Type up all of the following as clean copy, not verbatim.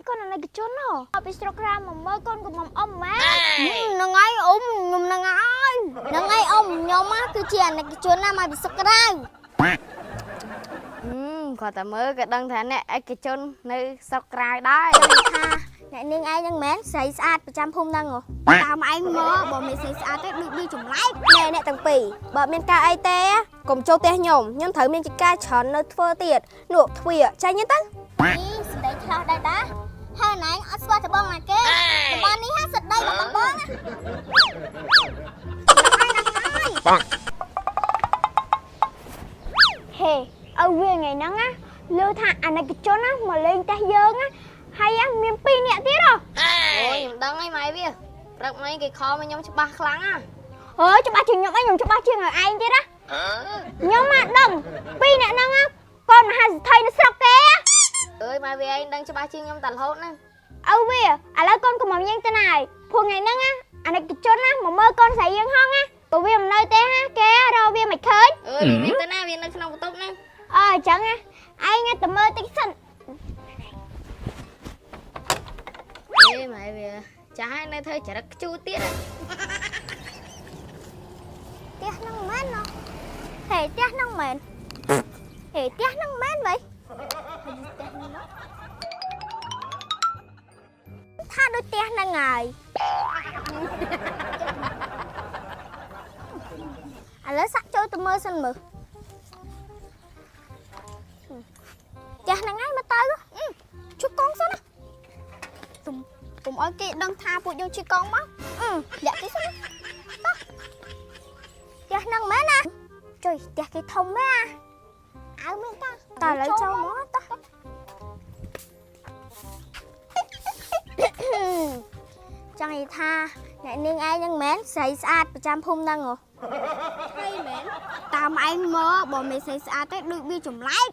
con là cái chốn nào bị stroke ra mà mơ con của mầm ông má nó ngay ôm nhom nó ngay ôm nhom má cứ chèn này cái chốn nào mà bị stroke ra គាត់តែមើលក៏ដឹងថាអ្នកឯកជននៅស្រុកក្រៅដែរ ថាអ្នកនាងឯងហ្នឹងមែនស្រីស្អាតប្រចាំភូមិហ្នឹងតាមឯងមកបើមិនស្រីស្អាតទេដូចនេះចម្លែកណែអ្នកទាំងពីរបើមានការអីទេកុំចូលផ្ទះខ្ញុំត្រូវមានជាការច្រើននៅធ្វើទៀតនោះទ្វាចាញ់ទៅនេះស្ដីខ្លះដែរតាហើយណែអត់ស្គាល់ត្បូងណាគេតំបន់នេះហាសិតដីរបស់បងណាហេអើវាថ្ងៃហ្នឹងណាលើថាអានេះកជនណាមកលេងផ្ទះយើងណាហើយមាន2នាក់ទៀតហ៎អូយខ្ញុំដឹងហើយម៉ែវាព្រឹកមិញគេខលមកខ្ញុំច្បាស់ខ្លាំងណាអើច្បាស់ជាងខ្ញុំអីខ្ញុំច្បាស់ជាងឲ្យឯងទៀតណាខ្ញុំមកដឹង2នាក់ហ្នឹងកូនមហាសេដ្ឋីនៅស្រុកគេអើយម៉ែវាឯងដឹងច្បាស់ជាងខ្ញុំតែរហូតណាអើវាឥឡូវកូនកុំមកញ៉ាំទៅណាហើយព្រោះថ្ងៃហ្នឹងណាអានេះកជនណាមកមើលកូនស្រីយើងហងណាព្រោះវាមិននៅទេហាគេរកវាមិនឃើញអើយវាទៅណាវានៅក្នុងបន្ទប់ហ្នឹងអើអញ្ចឹងណាឯងទៅមើលតិចសិនអេម៉ែវាចាស់ហើយនៅធ្វើចរិតខ្ជូតទៀតផ្ទះហ្នឹងមែនណ៎ហេផ្ទះហ្នឹងមែនហេផ្ទះហ្នឹងមែនវ៉ៃថាដូចផ្ទះហ្នឹងហើយឥឡូវសាក់ចូលទៅមើលសិនមើលផ្ទះហ្នឹងហើយមកទៅជួបកងសិនណាកុំឲ្យគេដឹងថាពួកយើងជិះកង់មកលាក់គេសិនផ្ទះហ្នឹងមែនណាចុយផ្ទះគេធំមែនអើមែនតាតើឥឡូវចូលមកតោះចង់និយាយថាអ្នកនាងឯងហ្នឹងមែនស្រីស្អាតប្រចាំភូមិហ្នឹងហ៎ហើយមែនតាមឯងមកបើមិនស្រីស្អាតទេដូចវាចម្លែក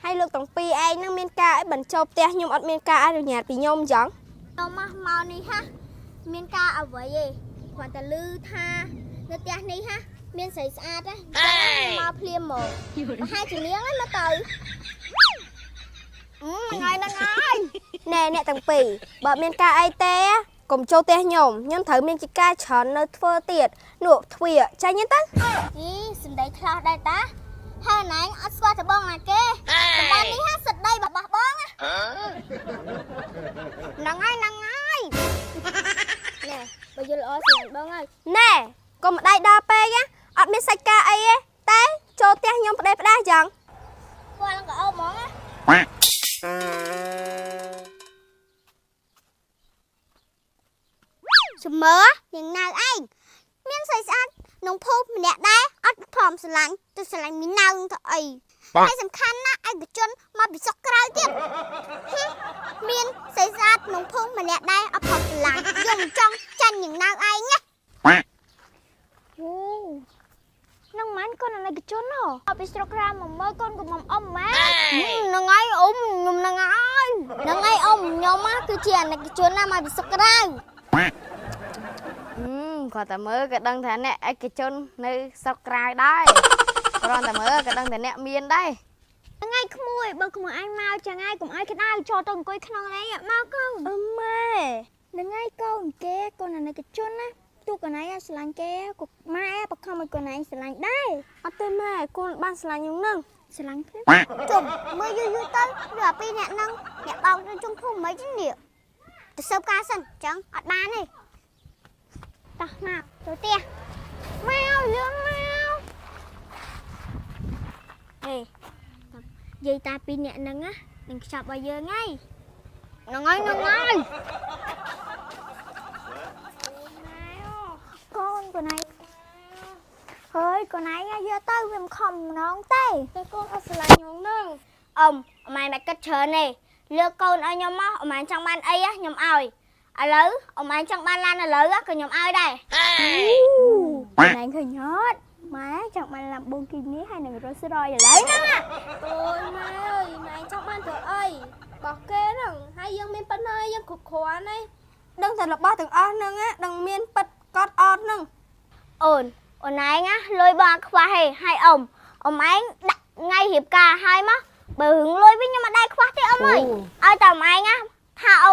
ហើយលោកទាំងពីរឯងហ្នឹងមានការឲ្យបញ្ចុះផ្ទះខ្ញុំអត់មានការអនុញ្ញាតពីខ្ញុំអញ្ចឹងខ្ញុំមកនេះហាមានការអ្វីទេគ្រាន់តែឮថានៅផ្ទះនេះហាមានស្រីស្អាតណាមកភ្លាមមកប្រហែលជានាងហ្នឹងមកទៅហ្នឹងហើយណែអ្នកទាំងពីរបើមានការអីទេកុំចូលផ្ទះខ្ញុំត្រូវមានជាការច្រើននៅធ្វើទៀតនោះទ្វាចាញ់ទៅសំដីខ្លះដែរតាហើយណែអត់ស្គាល់ត្បូងណាគេតំបន់នេះហាសិតដីរបស់បងហ្នឹងហើយណែបើយល់ល្អស្មានបងហើយណែកុំដៃដល់ពេកអត់មានសាច់ការអីទេតែចូលផ្ទះខ្ញុំផ្ដេសផ្ដាសចឹងគាត់ឡើងក៏អោបហ្មងណាស្មើយ៉ាងណាឯងមានស្រីស្អាតក្នុងភូមិម្នាក់ដែរអត់ព្រមស្រឡាញ់ទៅស្រឡាញ់មីណៅទៅអីហើយសំខាន់ណាស់ឯកជនមកពីស្រុកក្រៅទៀតមានស្រីស្អាតក្នុងភូមិម្នាក់ដែរអត់ព្រមស្រឡាញ់ខ្ញុំចង់ចាញ់យ៉ាងណាឯងណានឹងម៉ានកូនឯកជនហ៎អត់ពីស្រុកក្រៅមកមើលកូនcủa mầm ôngម៉ែនឹងឯងអ៊ំខ្ញុំនឹងឯងអ៊ំខ្ញុំគឺជាឯកជនណាមកពីស្រុកក្រៅគាត់តែមើលក៏ដឹងថាអ្នកឯកជននៅស្រុកក្រៅដែរគ្រាន់តែមើលក៏ដឹងថាអ្នកមានដែរថ្ងៃក្មួយបើក្មួយឯងមកចឹងហើយកុំឲ្យក្តៅចូលទៅអង្គុយក្នុងឯងមកកូនម៉ែនឹងឯងកូនគេកូនឯកជនណាទូកូនឯងស្រឡាញ់គេក៏ម៉ែបខំឲ្យកូនឯងស្រឡាញ់ដែរអត់ទេម៉ែកូនបានស្រឡាញ់ខ្ញុំនឹងស្រឡាញ់គេជុំមើលយូរទៅវាពីអ្នកនឹងអ្នកបោកនៅជុំភូមិមិននេះទៅសើបការសិនចឹងអត់បានទេតោះមកចូលផ្ទះមកលឿនមកហេនិយាយតាពីអ្នកហ្នឹងណានឹងខ្ចប់ឲ្យយើងហើយហ្នឹងហើយកូនឯងហើយកូនឯងយកទៅវាមិនខំម្ដងទេកូនអត់ស្រឡាញ់ខ្ញុំនឹងម៉ែមិនគិតច្រើនទេលើកូនឲ្យខ្ញុំមកម៉ែចង់បានអីខ្ញុំឲ្យឥឡូវម៉ែចង់បានឡានឥឡូវក៏ខ្ញុំឲ្យដែរណែឃើញអត់ម៉ែចង់បានឡានLamborghiniហើយនឹង Rolls Royceឥឡូវហ្នឹងអូយម៉ែអើយម៉ែចង់បានទៅអីបោះគេហ្នឹងហើយយើងមានប៉ុណ្ណឹងយើងគ្រប់គ្រាន់ទេដឹងតែរបស់ទាំងអស់ហ្នឹងដឹងមានប៉ិតកត់អត់ហ្នឹងអូនឯងលុយបងខ្វះហេហើយអ៊ំឯងដាក់ថ្ងៃរៀបការហើយមកបើរឿងលុយវិញខ្ញុំអត់ដែរខ្វះទេអ៊ំអើយឲ្យតែឯងថាអ៊ំ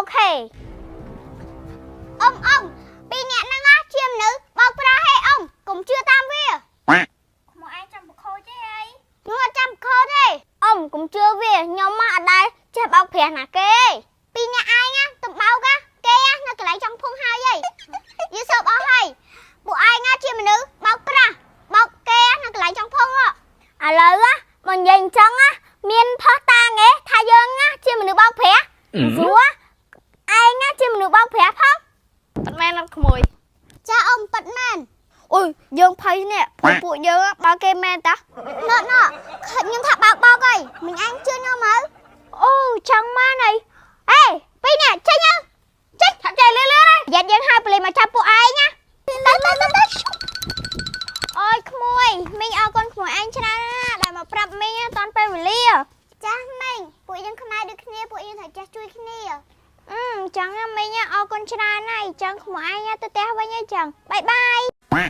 ông pi nhẹ năng á chiêm nữ bao pra hay ông cũng chưa tam về một ai chăm một khô chứ ai nhưng mà chăm khô thế ông cũng chưa về nhưng mà ở đây chơi bao phèn hả kê pi nhẹ ai nhá tụi bao cả kê á nó cứ lấy trong phong hai vậy như sợ bao hay bộ ai ngã chiêm nữ bao pra bao kê á nó cứ lấy trong phong á à lời á mình nhìn chân á miên phá ta nghe thay dân á chiêm nữ bao phè rúa ai ngã chiêm nữ bao phè không ប៉ាត់មែនអត់ក្មួយ cha ông bật màn អូយយើងភ័យនេះពួកយើងបើគេមែនតា nọ nhưng thà bạc bao coi mình ăn chưa nhau mà ô chẳng ma này ê bây nè chơi nhau chơi thật chơi lươn lươn đây dạt dân hai play mà chăm bộ ai nha tới ôi khmui mình ao con khmui anh cho nên đại mà prap mình toàn pe lia cha mình bộ dân không ai được kia bộ dân phải cha chui kia chẳng mình ao con cho này chẳng khmui anh nha tôi té với nha chẳng bye bye